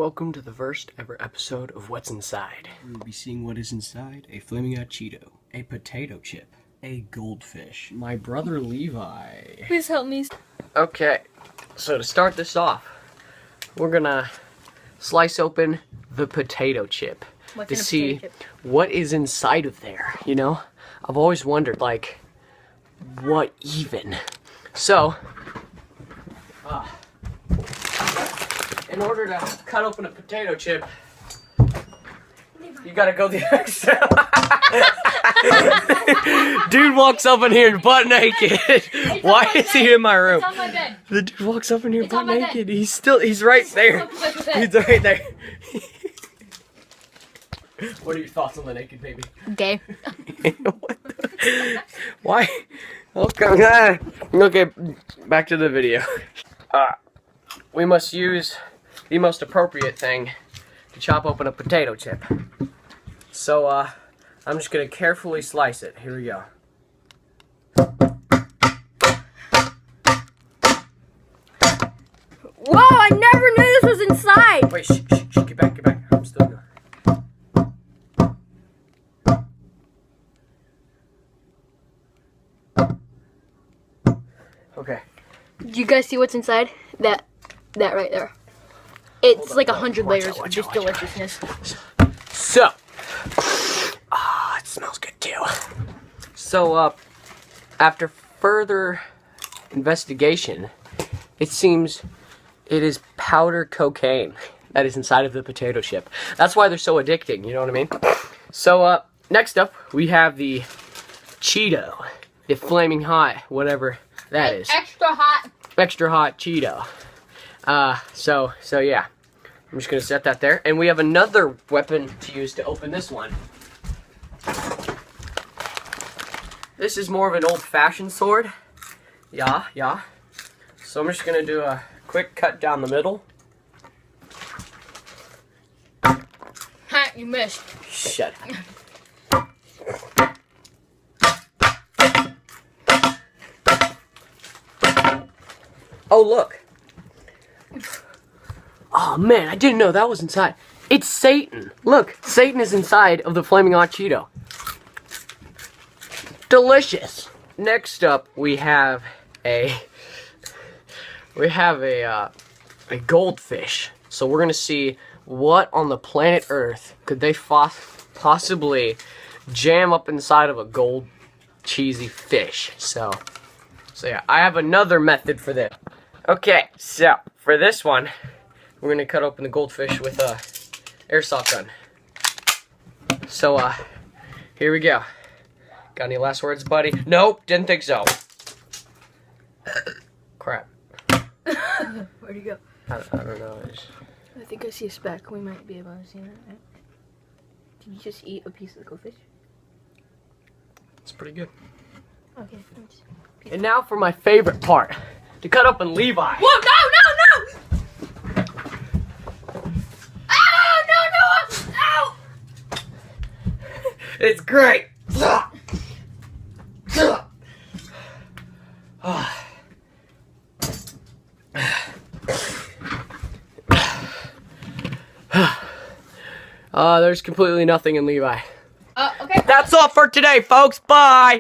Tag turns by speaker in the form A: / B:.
A: Welcome to the first ever episode of What's Inside.
B: We will be seeing what is inside a flaming hot Cheeto, a potato chip, a goldfish, my brother Levi.
C: Please help me.
A: Okay, so to start this off, we're gonna slice open the potato chip to see what is inside of there, you know? I've always wondered, like, what even? So, in order to cut open a potato chip, you gotta go the extra. Dude walks up in here butt naked. Why is he in my room?
C: It's on my bed.
A: The dude walks up in here
C: It's
A: butt
C: on my
A: naked. He's right there. He's right there. What are your thoughts on the naked baby?
C: Gay.
A: What the? Why? Okay. Okay, back to the video. We must use the most appropriate thing to chop open a potato chip. So, I'm just gonna carefully slice it. Here we go.
C: Whoa, I never knew this was inside.
A: Wait, shh, get back. I'm still going. Okay.
C: Do you guys see what's inside? That right there. It's like 100 layers of just deliciousness.
A: So, it smells good too. So, after further investigation, it seems it is powder cocaine that is inside of the potato chip. That's why they're so addicting, you know what I mean? So, next up, we have the Cheeto. The flaming hot, whatever that is.
C: Extra hot.
A: Extra hot Cheeto. So yeah. I'm just gonna set that there. And we have another weapon to use to open this one. This is more of an old-fashioned sword. Yeah. So I'm just gonna do a quick cut down the middle.
C: Ha, you missed.
A: Shut up. Oh, look. Oh, man, I didn't know that was inside. It's Satan. Look, Satan is inside of the flaming hot Cheeto. Delicious. Next up, we have a goldfish. So we're gonna see what on the planet Earth could they possibly jam up inside of a gold cheesy fish. So yeah, I have another method for this. Okay, so for this one, we're gonna cut open the goldfish with a airsoft gun. So here we go. Got any last words, buddy? Nope, didn't think so. Crap.
C: Where'd you go?
A: I don't know.
C: I think I see a speck. We might be able to see that. Right? Did you just eat a piece of the goldfish?
A: It's pretty good.
C: Okay. Thanks.
A: And now for my favorite part, to cut open Levi.
C: Whoa! No! Ow!
A: It's great. There's completely nothing in Levi.
C: Okay.
A: That's all for today, folks. Bye.